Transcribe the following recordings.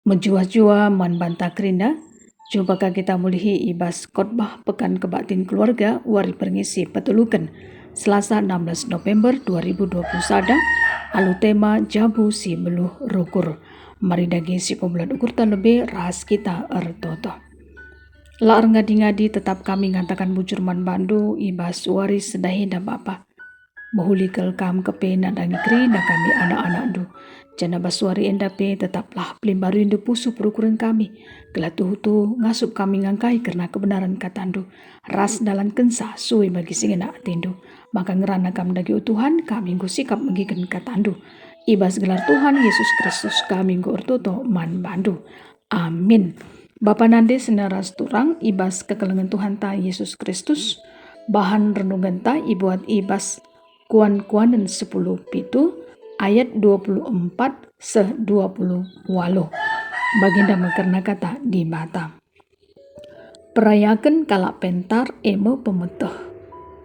Menjua-jua man banta kerina, jupakah kita mulihi ibas khotbah pekan kebaktin keluarga wari perngisi petulukan Selasa 16 November 2021 alu tema jabu si meluh rukur. Mari dagi si pembulan ukur tan lebih ras kita ertoto. La ngadi-ngadi tetap kami ngatakan bujur man bandu ibas wari sedahi dan bapa. Bahuli kelkam kepe nadangi kri na kami anak-anak du. Jana basuari endape tetaplah pelimbaru indu pusu perukuran kami. Gelatuh tu ngasup kami ngangkai karena kebenaran katandu. Ras dalan kensa suwe bagi singena atindu. Maka ngerana kami dagi utuhan kami nggu sikap mengikan katandu. Ibas gelar Tuhan Yesus Kristus kami nggu ortoto man bandu. Amin. Bapa nande senaras turang ibas kekelengan Tuhan ta Yesus Kristus. Bahan renungan ta ibuat ibas Kuan-kuanan 10 pitu ayat 24 se-20 waluh. Baginda mengerna kata di mata. Perayakan kalak pentar emo pemeteh.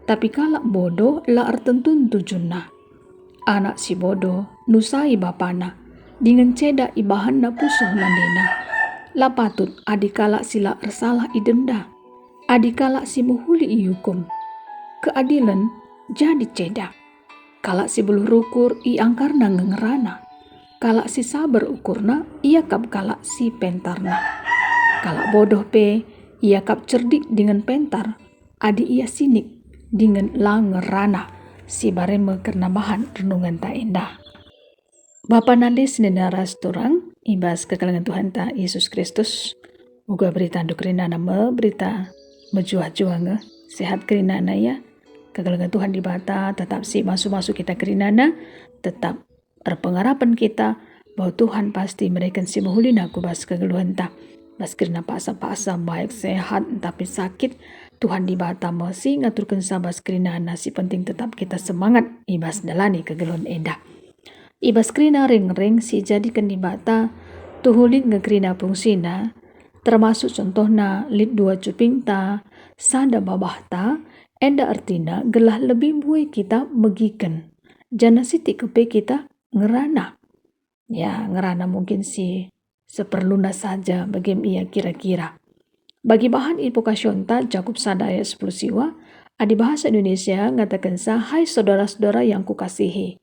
Tapi kalak bodoh la ertentun tujunna. Anak si bodoh nusai bapana. Dengan ceda ibahan na pusuh landena. La patut adikala sila ersalah idenda. Adikala si muhuli iukum. Keadilan jadi cedak. Kalak si buluh rukur i angkarna ngengerana. Kalak si sabar ukurna ia kap kalak si pentarna. Kalak bodoh pe ia kap cerdik dengan pentar. Adi ia sinik dengan langerana. Si bareme karena bahan renungan ta indah. Bapa nande senena turang ibas kekalangan Tuhan ta Yesus Kristus. Moga berita anduk rina nama berita menjuah-juah sehat kerinana ya. Kekalangan Tuhan di bata tetap si masuk-masuk kita kerinana, tetap pengharapan kita bahwa Tuhan pasti mereka si mahulina aku bas kegeluhan ta. Bas kerina paksa-paksa baik sehat tapi sakit, Tuhan di bata masih ngaturkan sabas kerinana si penting tetap kita semangat ibas dalani kegeluhan edah. Ibas kerina ring-ring si jadikan di bata tuhulit ngekerina fungsina, termasuk contohna lit 2 cuping ta, sada babah ta, enda artina gelah lebih buai kita megiken. Jana siti kepe kita ngerana. Ya ngerana mungkin si seperluna saja bagi ia kira-kira. Bagi bahan invokasion ta Jakub sada ayat 10 siwa, adi bahasa Indonesia ngatakan hai saudara-saudara yang kukasihi.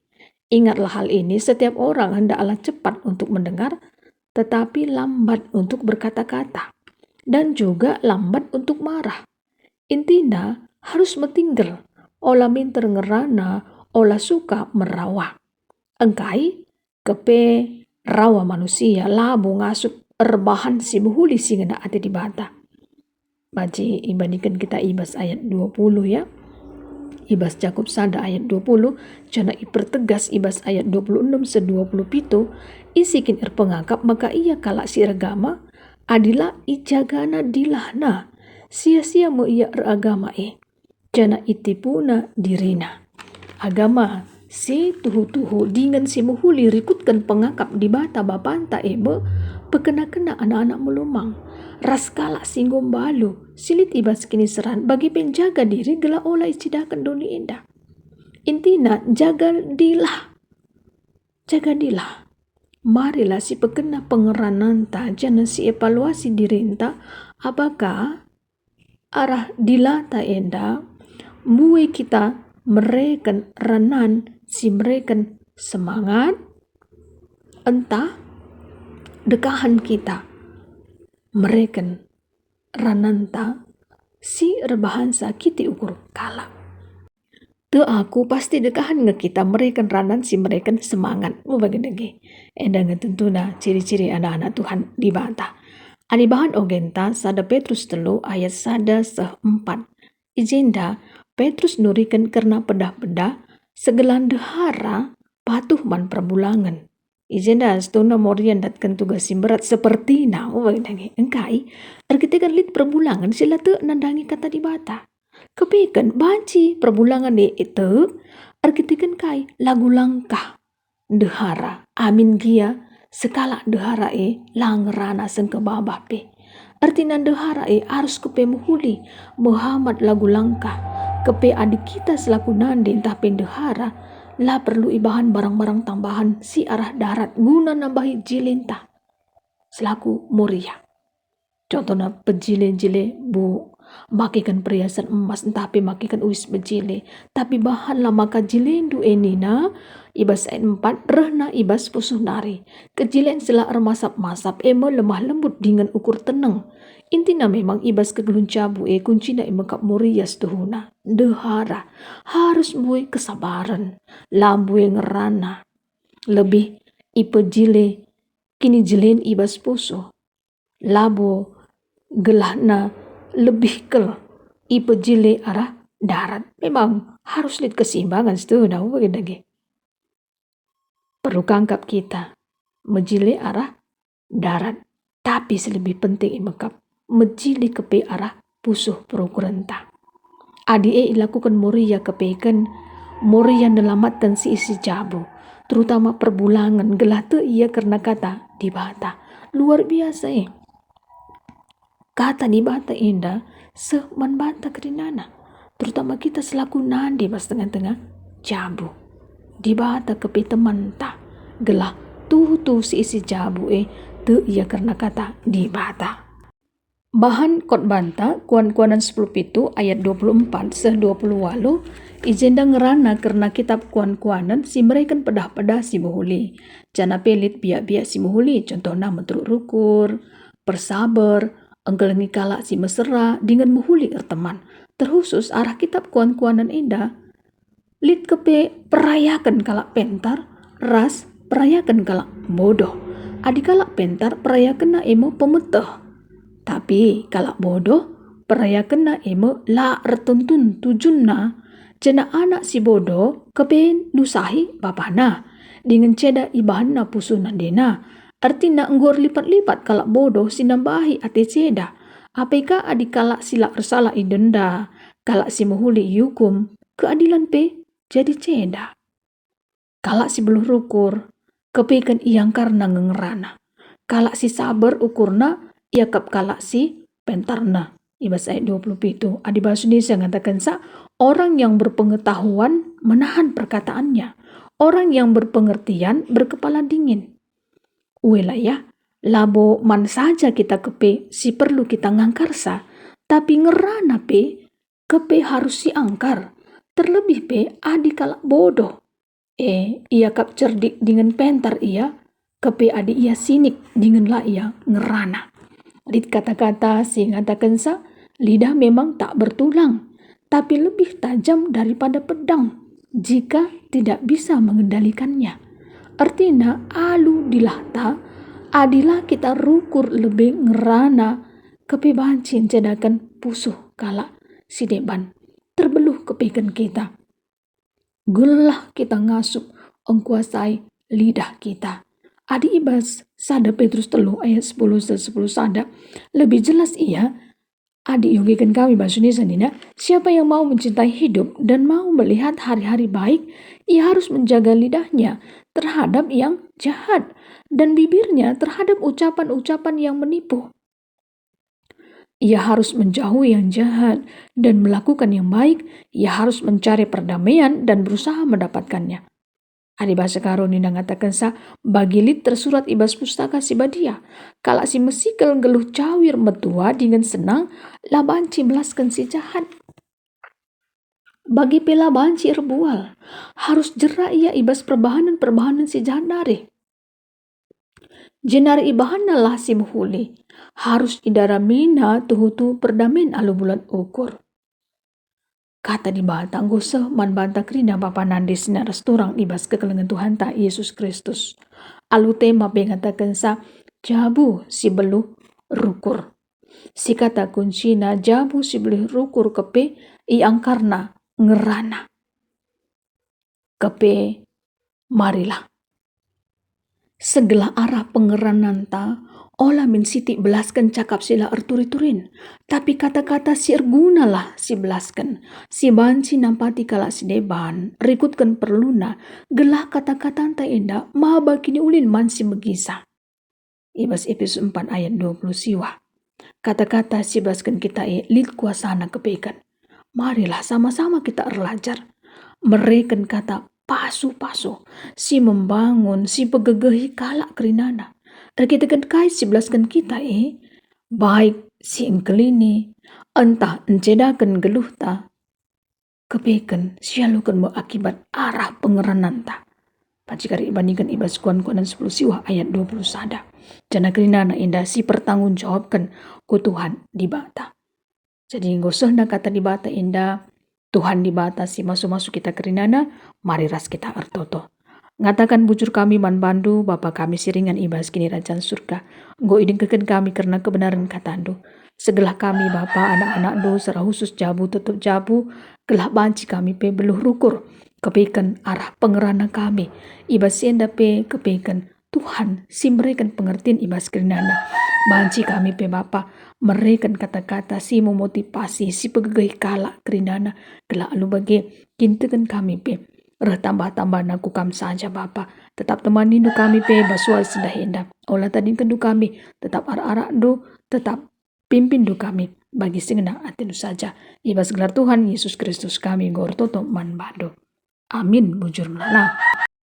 Ingatlah hal ini, setiap orang hendaklah cepat untuk mendengar, tetapi lambat untuk berkata-kata. Dan juga lambat untuk marah. Intina harus metinggal, olah minter ngerana, olah suka merawah. Engkai, kepe rawa manusia, labu ngasup erbahan si buhuli singena ate di bata. Baji ibandingkan kita ibas ayat 20 ya. Ibas Jakub sada ayat 20, jana ipertegas ibas ayat 26 se-20 pitu, isikin pengakap maka ia kalak si agama, adila ijagana dilahna, sia-sia mo ia agama jana itipuna dirina. Agama si tuhu-tuhu dengan si muhuli rikutkan pengakap di bata bapanta pekena-kena anak-anak melumang. Raskala singgom balu silit ibas kini seran bagi penjaga diri gela olah isidakan doni indah. Intina jaga dilah. Marilah si pekena pengeranan ta jana si evaluasi dirinta apakah arah dilata enda muai kita mereken ranan si mereken semangat entah dekahan kita mereken rananta si rebahan sakiti ukur kala. Tu aku pasti dekahan nge kita mereken ranan si mereken semangat. Mau bagi nege. Endang tentuna ciri-ciri anak-anak Tuhan di bata. Ani bahan ogenta sada Petrus telu ayat sada se-4. Ijenda Petrus nurikan karena pedah-pedah segelandehara patuh man perbulangan. Ijenda stuna morian datkan tugas berat seperti na engkai erkitikan lit perbulangan sila tu nandangi kata di bata. Kepikan banci perbulangan itu erkitikan kai lagu langkah dehara amin gia sekala dehara langerana sengke babah pe. Artinya dehara harus kepe muhuli Muhammad lagu langkah kepe adik kita selaku nande entah pendehara lah perlu ibahan barang-barang tambahan si arah darat guna nambahi jilintah selaku muria. Contohnya pejile-jile bu makikan perhiasan emas tapi makikan uis bejile tapi bahanlah maka jilendu enina ibas ayat 4 rehna ibas pusunari kejilen sela masap-masap emo lemah lembut dengan ukur tenang intina memang ibas kegeluncabu kuncina imekap murias tuhuna dehara harus bui kesabaran lambu ngerana lebih ipejile kini jilen ibas pusuh labo gelahna lebih ke ipejile arah darat. Memang harus lihat keseimbangan setengah begitu. Perlu kangkap kita mejile arah darat. Tapi selebih penting imekap mejile kepe arah pusuh perukurenta. Adi lakukan moria kepekan moria nelamatkan si isi jabu. Terutama perbulangan gelah tu ia karena kata di bata. Luar biasa Kata di bata indah seman bata kerinana. Terutama kita selaku nandi pas tengah-tengah jabu. Di bata kepi teman ta. Gelah tu si isi jabu tu ia karena kata di bata. Bahan kot banta kuan-kuanan 10 pitu ayat 24 se-20 walu ijenda ngerana karena kitab kuan-kuanan si mereka pedah-pedah si muhuli. Jana pelit biak-biak si muhuli contohnya metruk rukur, persabar, enggelengi kala si mesra dengan muhuli teman. Terkhusus arah kitab kuan-kuanan indah lit kepe perayakan kala pentar, ras perayakan kala bodoh. Adi kala pentar perayakan na emo pemeteh. Tapi kalau bodoh, perayakan na emo la retuntun tujunna jena anak si bodoh kepen nusahi bapana dengan ceda ibahan na pusunan dena. Artinya enggor lipat-lipat kalau bodoh sinambahi ate ceda. Apakah adik kalak sila bersalah idenda, kalak si muhuli yukum, keadilan pe jadi ceda. Kalak si beluh rukur, kepekan iyang karena ngerana. Kalak si sabar ukurna, iakap kalak si pentarna. Ibas ayat 27. Adi bahasa Indonesia mengatakan orang yang berpengetahuan menahan perkataannya. Orang yang berpengertian berkepala dingin. Uelaya, labo man saja kita kepe si perlu kita ngangkarsa. Tapi ngerana pe, kepe harus si angkar. Terlebih pe adi kalak bodoh. Iakap cerdik dengan pentar ia, kepe adi ia sinik dengan la ia ngerana. Lit kata-kata si ngatakan lidah memang tak bertulang, tapi lebih tajam daripada pedang jika tidak bisa mengendalikannya. Artinya alu dilahta, adilah kita rukur lebih ngerana kepebahan cedakan pusuh kala si deban terbeluh kepekan kita. Gelah kita ngasup engkuasai lidah kita. Adi ibas sada Petrus 3 ayat 10 sada lebih jelas ia adik yogikan kami bahasa Indonesia siapa yang mau mencintai hidup dan mau melihat hari-hari baik ia harus menjaga lidahnya terhadap yang jahat dan bibirnya terhadap ucapan-ucapan yang menipu. Ia harus menjauhi yang jahat dan melakukan yang baik. Ia harus mencari perdamaian dan berusaha mendapatkannya. Adi bahasa karuni ngatakan bagi lit tersurat ibas pustaka si badia. Kalau si mesikel geluh cawir metua dengan senang labanci melaskan si jahat. Bagi pela banci erbual harus jera ia ibas perbahanan si jahat dari. Jenari ibahana lah si muhuli harus idaramina tuhutu perdamin alu bulan ukur. Kata di batang goseh man bantang krina bapa nandis na restorang ibas kekelengan Tuhan ta Yesus Kristus. Alu tema bengatakan jabu si beluh rukur. Si kata kuncina jabu si beluh rukur kepe iang karna ngerana. Kepe marilah. Segala arah pengeranan ta olah min siti belaskan cakap sila erturi-turin. Tapi kata-kata si erguna lah si belaskan. Si banci nampati kala si deban. Rikutkan perluna. Gelah kata-kata anta indah. Maha kini ulin man si megisa. Ibas episode 4 ayat 20 siwa. Kata-kata si belaskan kita lit kuasana kepekan. Marilah sama-sama kita erlajar. Mereken kata pasu-pasu. Si membangun, si pegegehi kalak kerinana. kita kan kai 11 kan kita baik si engkelini entah encedakan geluh ta kepeken sialukan mo akibat arah pengeranan ta. Pacikari ibandingkan ibas kuan-kuanan 10 siwah ayat 20 sada. Jana kerinana indah si pertanggung jawabkan ku Tuhan di bata. Jadi ngosehna kata di bata indah Tuhan di bata si masuk-masuk kita kerinana mari ras kita artoto. Ngatakan bujur kami man bandu Bapa kami siringan ibas kini rajaan surga. Nggo idengkeun kami karena kebenaran katandu. Segelah kami Bapa anak-anak do serah khusus jabu tetap jabu gelah banci kami pe beluh rukur kepeken arah pengerana kami ibas sienda pe kepeken Tuhan si mereka pengertian ibas kerinana banci kami pe Bapa mereka kata-kata si memotivasi si pegegeh kala kerinana gelah alu bagi kintekan kami pe tambah-tambah naku kam saja Bapa tetap temani du kami pe basual sendah indah olah tadi kendu kami tetap arak-arak du tetap pimpin du kami bagi sengenang atenu saja ibas gelar Tuhan Yesus Kristus kami gortoto man bado. Amin bujur melala.